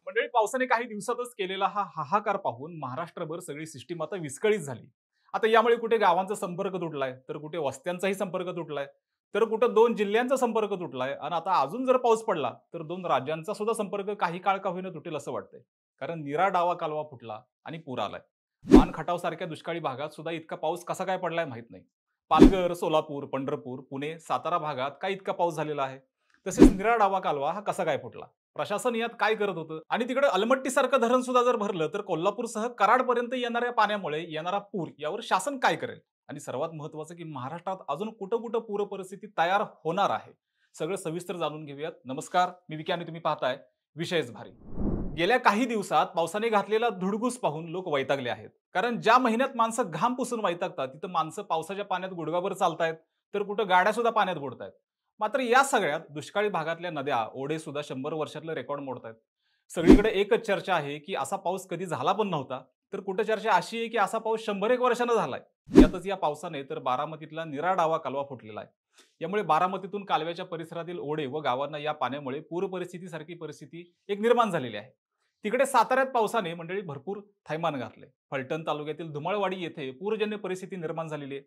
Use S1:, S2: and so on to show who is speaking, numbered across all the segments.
S1: मंडळी, पावसाने काही दिवसातच केलेला हा हाहाकार पाहून महाराष्ट्रभर सगळी सिस्टीम आता विस्कळीत झाली. आता यामुळे कुठे गावांचा संपर्क तुटलाय, तर कुठे वस्त्यांचाही संपर्क तुटलाय, तर कुठं 2 जिल्ह्यांचा संपर्क तुटलाय आणि आता अजून जर पाऊस पडला, तर 2 राज्यांचा सुद्धा संपर्क काही काळ का होईना तुटेल असं वाटतंय. कारण नीरा डावा कालवा फुटला आणि पूर आलाय. मान खटाव सारख्या दुष्काळी भागात सुद्धा इतका पाऊस कसा काय पडलाय माहित नाही. पालघर, सोलापूर, पंढरपूर, पुणे, सातारा भागात काय इतका पाऊस झालेला आहे. तसेच नीरा डावा कालवा हा कसा काय फुटला? प्रशासन यात काय करत होतं? आणि तिकडे अलमट्टीसारखं धरण सुद्धा जर भरलं, तर कोल्हापूरसह कराडपर्यंत येणाऱ्या पाण्यामुळे येणारा पूर यावर शासन काय करेल? आणि सर्वात महत्त्वाचं की महाराष्ट्रात अजून कुठं-कुठं पूर परिस्थिती तयार होणार आहे. सगळं सविस्तर जाणून घेऊयात. नमस्कार, मी विकी आणि तुम्ही पाहताय विषयच भारी. गेल्या काही दिवसात पावसाने घातलेला धुडगूस पाहून लोक वैतागले आहेत. कारण ज्या महिन्यात माणसं घाम पुसून वैतागतात, तिथं माणसं पावसाच्या पाण्यात गुडघाभर चालतायत, तर कुठं गाड्या सुद्धा पाण्यात बुडतायत. मात्र या सगळ्यात दुष्काळी भागातल्या नद्या, ओढे सुद्धा 100 वर्षातलं रेकॉर्ड मोडतायत. सगळीकडे एकच चर्चा आहे की असा पाऊस कधी झाला पण नव्हता. तर कुठं चर्चा अशी आहे की असा पाऊस 100-1 वर्षानं झालाय. यातच या पावसाने तर बारामतीतला नीरा डावा कालवा फुटलेला आहे. यामुळे बारामतीतून कालव्याच्या परिसरातील ओढे व गावांना या पाण्यामुळे पूर परिस्थितीसारखी परिस्थिती एक निर्माण झालेली आहे. तिकडे साताऱ्यात पावसाने मंडळी भरपूर थैमान घातले. फलटण तालुक्यातील धुमाळवाडी येथे पूरजन्य परिस्थिती निर्माण झालेली आहे.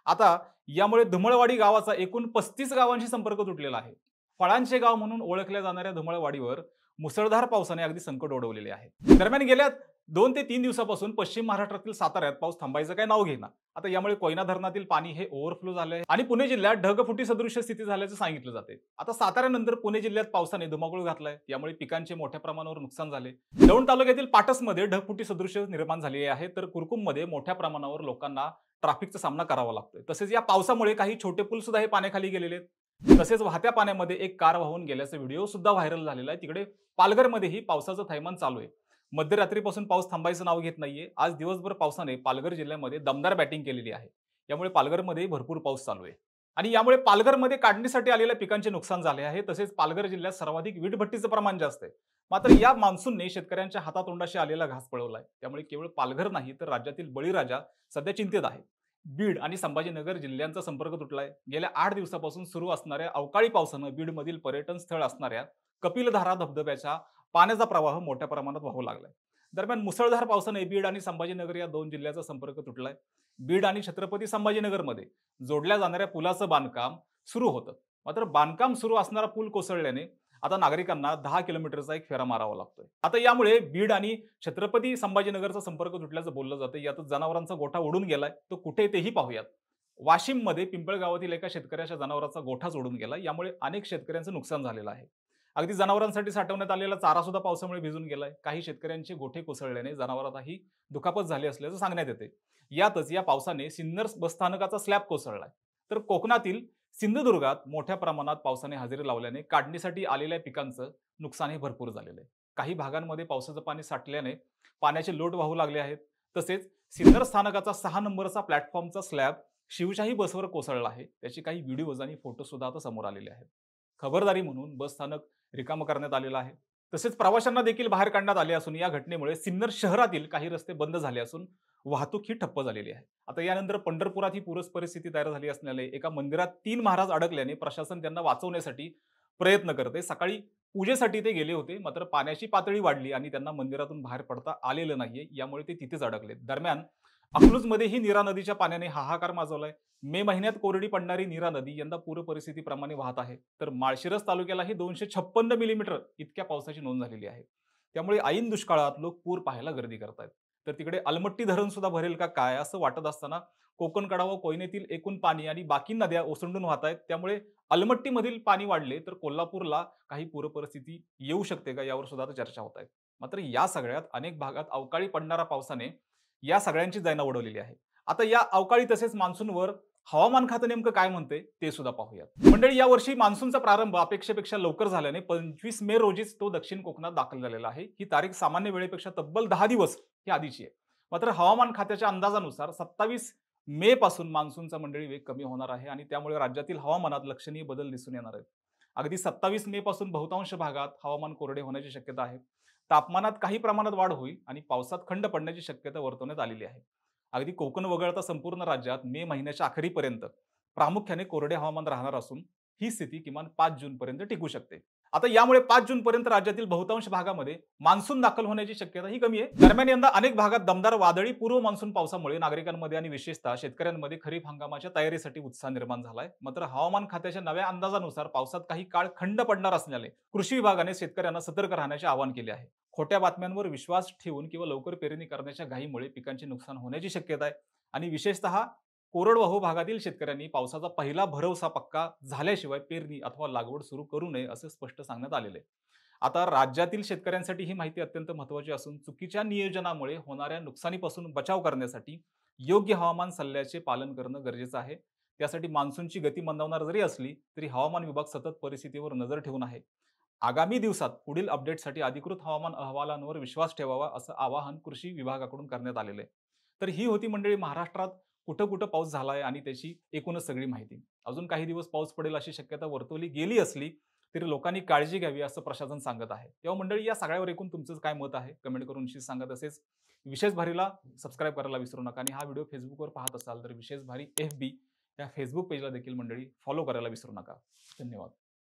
S1: आता यामुळे धुमाळवाडी गावाचा एकूण 35 गावांशी संपर्क तुटलेला आहे. फळांचे गाव म्हणून ओळखल्या जाणाऱ्या धुमाळवाडीवर मुसळधार पावसाने अगदी संकट ओढवलेले आहे. दरम्यान गेल्या 2 ते 3 दिवसापासून पश्चिम महाराष्ट्रातील साताऱ्यात पाऊस थांबायचं काय नाव घेईना. आता यामुळे कोयना धरणातील पाणी हे ओव्हरफ्लो झालंय आणि पुणे जिल्ह्यात ढगफुटी सदृश्य स्थिती झाल्याचं सांगितलं जाते. आता साताऱ्यानंतर पुणे जिल्ह्यात पावसाने धुमाकूळ घातलाय. त्यामुळे पिकांचे मोठ्या प्रमाणावर नुकसान झाले. दौंड तालुक्यातील पाटसमध्ये ढगफुटी सदृश्य निर्माण झाली आहे, तर कुरकुममध्ये मोठ्या प्रमाणावर लोकांना ट्रॅफिकचा सामना करावा लागतोय. तसेच या पावसामुळे काही छोटे पूल सुद्धा हे पाण्याखाली गेलेले आहेत. तसेच वाहत्या पाण्यामध्ये एक कार वाहून गेल्याचा व्हिडिओ सुद्धा व्हायरल झालेला आहे. तिकडे पालघरमध्येही पावसाचं थैमान चालू आहे. मध्यरात्रीपासून पाऊस थांबायचं नाव घेत नाहीये. आज दिवसभर पावसाने पालघर जिल्ह्यामध्ये दमदार बॅटिंग केलेली आहे. यामुळे पालघरमध्येही भरपूर पाऊस चालू आहे. आणि यामुळे पालघरमध्ये काढणीसाठी आलेल्या पिकांचे नुकसान झाले आहे. तसेच पालघर जिल्ह्यात सर्वाधिक वीटभट्टीचं प्रमाण जास्त आहे. मात्र या मान्सूनने शेतकऱ्यांच्या हातातोंडाशी आलेला घास पळवलाय. त्यामुळे केवळ पालघर नाही, तर राज्यातील बळीराजा सध्या चिंतेत आहे. बीड आणि संभाजीनगर जिल्ह्यांचा संपर्क तुटलाय. गेल्या 8 दिवसापासून सुरू असणाऱ्या अवकाळी पावसानं बीडमधील पर्यटन स्थळ असणाऱ्या कपिलधारा धबधब्याच्या पाण्याचा प्रवाह मोठ्या प्रमाणात वाहू लागलाय. दरम्यान मुसळधार पावसाने बीड आणि संभाजीनगर या 2 जिल्ह्याचा संपर्क तुटलाय. बीड आणि छत्रपती संभाजीनगरमध्ये जोडल्या जाणाऱ्या पुलाचं बांधकाम सुरू होतं. मात्र बांधकाम सुरू असणारा पूल कोसळल्याने आता नागरिकांना 10 किलोमीटरचा एक फेरा मारावा लागतोय. आता यामुळे बीड आणि छत्रपती संभाजीनगरचा संपर्क तुटल्याचं बोललं जातं. यातच जनावरांचा गोठा उडून गेलाय. तो कुठे तेही पाहूयात. वाशिममध्ये पिंपळगावातील एका शेतकऱ्याच्या जनावरांचा गोठाच उडून गेला. यामुळे अनेक शेतकऱ्यांचं नुकसान झालेलं आहे. अगदी जनावरांसाठी साठवण्यात आलेला चारा सुद्धा पावसामुळे भिजून गेलाय. काही शेतकऱ्यांचे गोठे कोसळल्याने जनावरांनाही दुखापत झाली असल्याचं सांगण्यात येते. यातच या पावसाने सिन्नर बसस्थानकाचा स्लॅब कोसळलाय. तर कोकणातील सिंधुदुर्गात मोठ्या प्रमाणात पावसाने हजेरी लावल्याने काढणीसाठी आलेल्या पिकांचं नुकसानही भरपूर झालेलं आहे. काही भागांमध्ये पावसाचं पाणी साठल्याने पाण्याचे लोट वाहू लागले आहेत. तसेच सिन्नर स्थानकाचा 6 नंबरचा प्लॅटफॉर्मचा स्लॅब शिवशाही बसवर कोसळला आहे. त्याचे काही व्हिडिओज आणि फोटो सुद्धा आता समोर आलेले आहेत. खबरदारी म्हणून बस स्थानक रिकामं करण्यात आलेलं आहे. तसेच प्रवाशांना देखील बाहेर काढण्यात आले असून या घटनेमुळे सिन्नर शहरातील काही रस्ते बंद झाले असून वाहतूक ही ठप्प झालेली आहे. आता यानंतर पंढरपुरात ही पूरच परिस्थिती तयार झाली असल्याने एका मंदिरात 3 महाराज अडकल्याने प्रशासन त्यांना वाचवण्यासाठी प्रयत्न करते. सकाळी पूजेसाठी ते गेले होते, मात्र पाण्याची पातळी वाढली आणि त्यांना मंदिरातून बाहेर पडता आलेलं नाहीये. यामुळे ते तिथेच अडकले. दरम्यान अकलूजमध्येही नीरा नदीच्या पाण्याने हाहाकार माजवलाय. मे महिन्यात कोरडी पडणारी नीरा नदी यंदा पूर परिस्थितीप्रमाणे वाहत आहे. तर माळशिरस तालुक्यालाही 256 मिलीमीटर इतक्या पावसाची नोंद झालेली आहे. त्यामुळे ऐन दुष्काळात लोक पूर पाहायला गर्दी करतायत. तर तिकडे अलमट्टी धरण सुद्धा भरेल का काय असं वाटत असताना कोकणकडा व कोयनेतील एकूण पाणी आणि बाकी नद्या ओसंडून वाहत आहेत. त्यामुळे अलमट्टीमधील पाणी वाढले तर कोल्हापूरला काही पूर परिस्थिती येऊ शकते का, यावर सुद्धा आता चर्चा होत आहे. मात्र या सगळ्यात अनेक भागात अवकाळी पडणारा पावसाने या सगळ्यांची दैना उडवलेली आहे. आता या अवकाळी तसेच मान्सूनवर हवामान खातं नेमकं काय म्हणते ते सुद्धा पाहूयात. मंडळी, यावर्षी मान्सूनचा प्रारंभ अपेक्षेपेक्षा लवकर झाल्याने 25 मे रोजीच तो दक्षिण कोकणात दाखल झालेला आहे. ही तारीख सामान्य वेळेपेक्षा तब्बल 10 दिवस ही आधीची आहे. मात्र हवामान खात्याच्या अंदाजानुसार 27 मे पासून मान्सूनचा मंडळी वेग कमी होणार आहे आणि त्यामुळे राज्यातील हवामानात लक्षणीय बदल दिसून येणार आहेत. अगदी 27 मे पासून बहुतांश भागात हवामान कोरडे होण्याची शक्यता आहे. तापमानात काही प्रमाणात वाढ होईल आणि पावसात खंड पडण्याची शक्यता वर्तवण्यात आलेली आहे. अगदी कोकण वगळता संपूर्ण राज्यात मे महिन्याच्या अखेरीपर्यंत प्रामुख्याने कोरडे हवामान राहणार असून ही स्थिती किमान 5 जून पर्यंत टिकू शकते. आता यामुळे 5 जून पर्यंत राज्यातील बहुतांश भागामध्ये मान्सून दाखल होण्याची शक्यता ही कमी आहे. दरम्यान यंदा अनेक भागात दमदार वादळी पूर्व मान्सून पावसामुळे नागरिकांमध्ये आणि विशेषतः शेतकऱ्यांमध्ये खरीप हंगामाच्या तयारीसाठी उत्साह निर्माण झालाय. मात्र हवामान खात्याच्या नव्या अंदाजानुसार पावसात काही काळ खंड पडणार असल्याने कृषी विभागाने शेतकऱ्यांना सतर्क राहण्याचे आवाहन केले आहे. खोट्या बातम्यांवर विश्वास ठेवून किंवा लवकर पेरणी करण्याच्या घाईमुळे पिकांचे नुकसान होण्याची शक्यता आहे आणि विशेषतः कोरडवाहू भागातील शेतकऱ्यांनी पावसाचा पहिला भरवसा पक्का झाल्याशिवाय पेरणी अथवा लागवड सुरू करू नये असे स्पष्ट सांगण्यात आलेले आहे. आता राज्यातील शेतकऱ्यांसाठी ही माहिती अत्यंत महत्त्वाची असून चुकीच्या नियोजनामुळे होणाऱ्या नुकसानीपासून बचाव करण्यासाठी योग्य हवामान सल्ल्याचे पालन करणं गरजेचं आहे. त्यासाठी मान्सूनची गती मंदावणार जरी असली तरी हवामान विभाग सतत परिस्थितीवर नजर ठेवून आहे. आगामी दिवसात पुढील अपडेटसाठी अधिकृत हवामान अहवालांवर विश्वास ठेवावा असं आवाहन कृषी विभागाकडून करण्यात आलेलं आहे. तर ही होती मंडळी महाराष्ट्रात कुठं कुठं पाऊस झालाय आणि त्याची एकूणच सगळी माहिती. अजून काही दिवस पाऊस पडेल अशी शक्यता वर्तवली गेली असली तरी लोकांनी काळजी घ्यावी असं प्रशासन सांगत आहे. तेव्हा मंडळी या सगळ्यावर एकूण तुमचं काय मत आहे कमेंट करून निश्चित सांगा. तसेच विशेष भारीला सबस्क्राईब करायला विसरू नका आणि हा व्हिडिओ फेसबुकवर पाहत असाल तर विशेष भारी FB या फेसबुक पेजला देखील मंडळी फॉलो करायला विसरू नका. धन्यवाद.